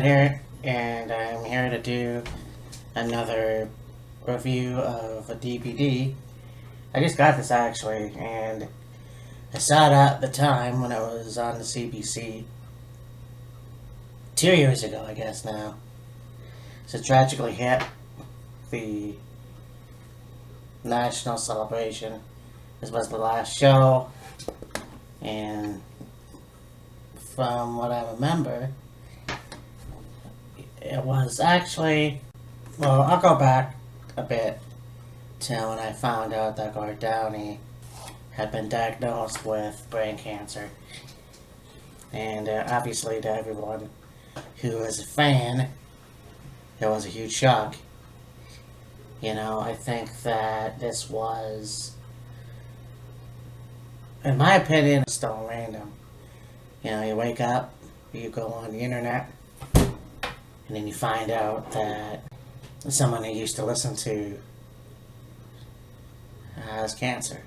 here, and I'm here to do another review of a DVD. I just got this actually, and I saw it at the time when it was on the CBC 2 years ago, I guess now. So Tragically hit the national celebration. This was the last show, and from what I remember, it was actually, well, I'll go back a bit to when I found out that Gord Downey had been diagnosed with brain cancer. And obviously to everyone who was a fan, it was a huge shock. You know, I think that this was, in my opinion, still random. You know, you wake up, you go on the internet, and then you find out that someone you used to listen to has cancer.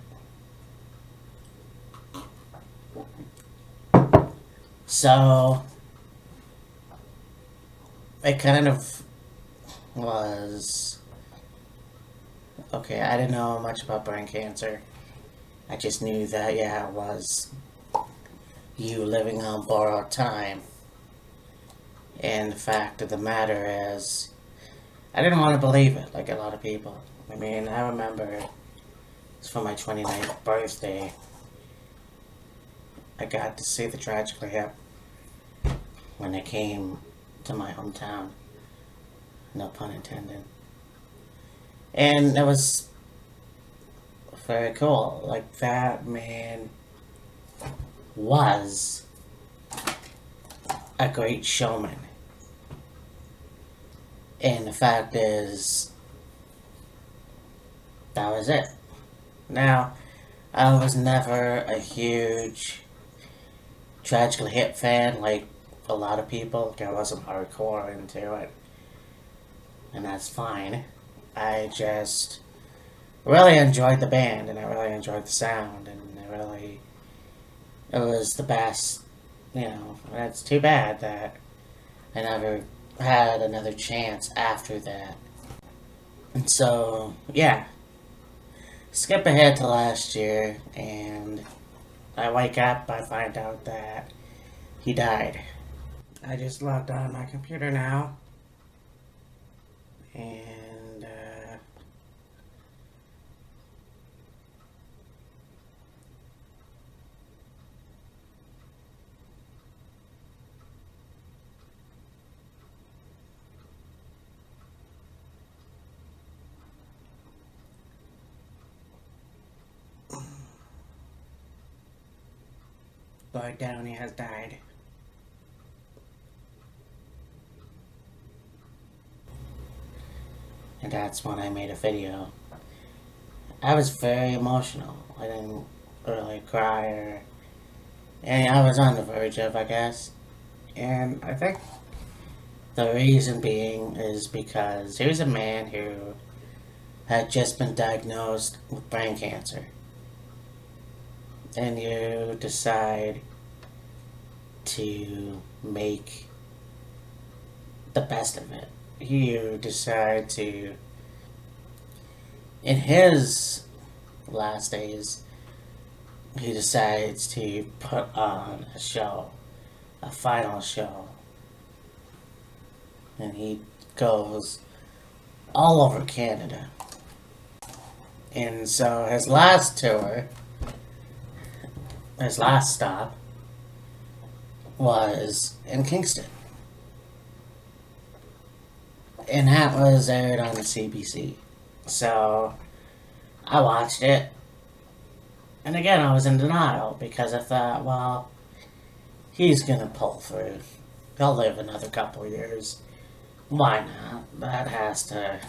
So, it kind of was, okay, I didn't know much about brain cancer. I just knew that, yeah, it was you living on borrowed time. And the fact of the matter is, I didn't want to believe it like a lot of people. I mean, I remember it's for my 29th birthday. I got to see the Tragically hit when they came to my hometown. No pun intended. And it was very cool. Like, that man was a great showman. And the fact is, that was it. Now, I was never a huge Tragically hit fan like a lot of people. I wasn't hardcore into it. And that's fine. I just really enjoyed the band, and I really enjoyed the sound, and it was the best, you know. And it's too bad that I never had another chance after that. And so, yeah. Skip ahead to last year, and I wake up, I find out that he died. I just logged on my computer now, and Gord Downey has died. And that's when I made a video. I was very emotional. I didn't really cry or... And I was on the verge of, I guess. And I think the reason being is because he was a man who had just been diagnosed with brain cancer. And you decide to make the best of it. You decide to, in his last days, he decides to put on a show, a final show. And he goes all over Canada. And so his last tour, his last stop, was in Kingston. And that was aired on the CBC. So, I watched it. And again, I was in denial because I thought, well, he's gonna pull through. He'll live another couple of years. Why not? That has to...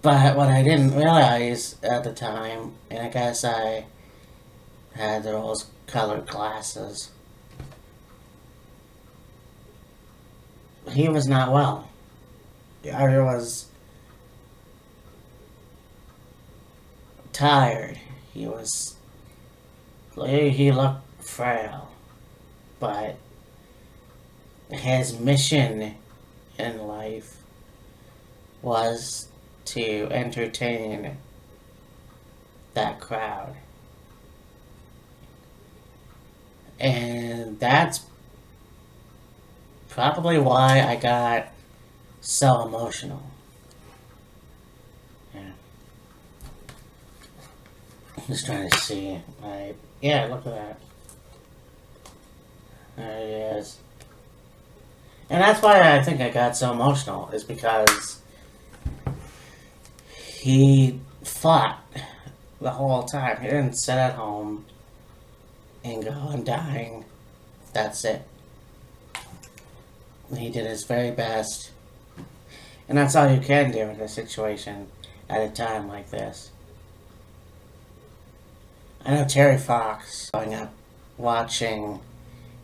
But what I didn't realize at the time, and I guess I had those colored glasses, he was not well. I was tired. He looked frail, but his mission in life was to entertain that crowd. And that's probably why I got so emotional. Yeah. I'm just trying to see. Yeah, look at that. There he is. And that's why I think I got so emotional, is because he fought the whole time. He didn't sit at home and go, I'm dying. That's it. He did his very best. And that's all you can do in a situation at a time like this. I know Terry Fox growing up watching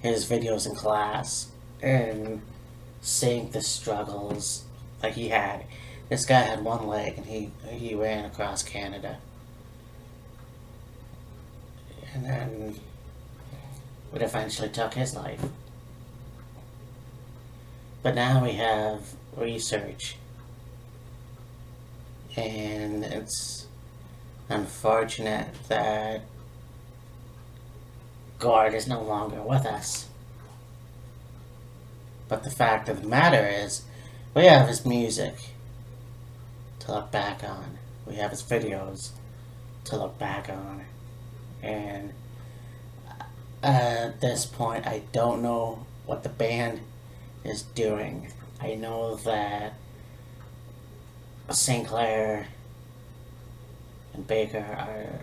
his videos in class and seeing the struggles like he had. This guy had one leg and he ran across Canada. And then it eventually took his life. But now we have research. And it's unfortunate that Gord is no longer with us. But the fact of the matter is, we have his music to look back on. We have his videos to look back on. And at this point, I don't know what the band is doing. I know that St. Clair and Baker are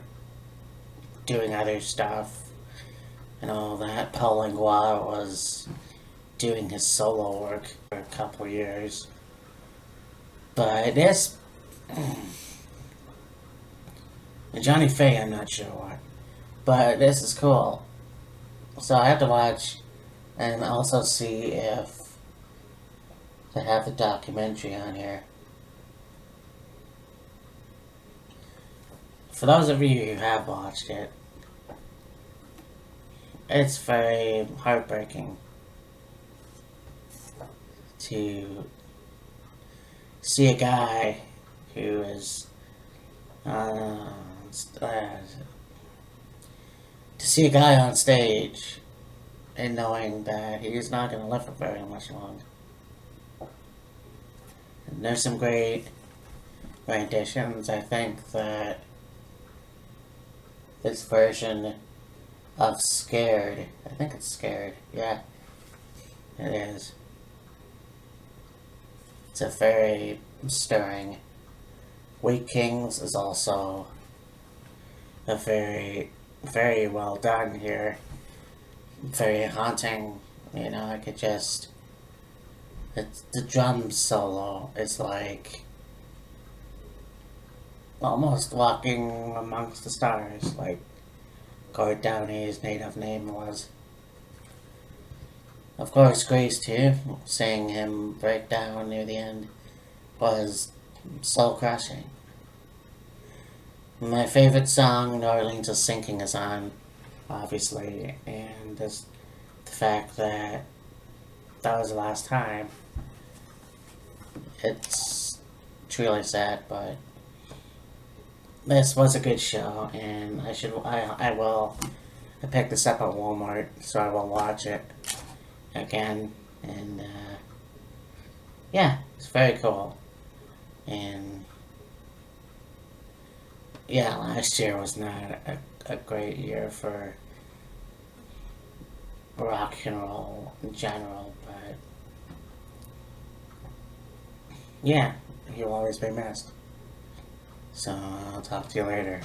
doing other stuff and all that. Paul Langlois was doing his solo work for a couple years. But this Johnny Faye, I'm not sure what. But this is cool. So I have to watch and also see if they have the documentary on here. For those of you who have watched it, it's very heartbreaking to see a guy who is to see a guy on stage and knowing that he's not going to live for very much longer. And there's some great renditions. I think that this version of Scared, I think it's Scared, yeah, it is. It's a very stirring. Weak Kings is also a very, very well done here. Very haunting. You know, I could just... It's, the drum solo is like almost walking amongst the stars, like Gord Downey's native name was. Of course, Grace too, seeing him break down near the end was soul crushing. My favorite song, New Orleans is Sinking, is on, obviously, and just the fact that that was the last time. It's truly sad, but this was a good show, and I picked this up at Walmart, so I will watch it again, and yeah, it's very cool. And yeah, last year was not a great year for rock and roll in general, but yeah, he'll always be missed. So I'll talk to you later.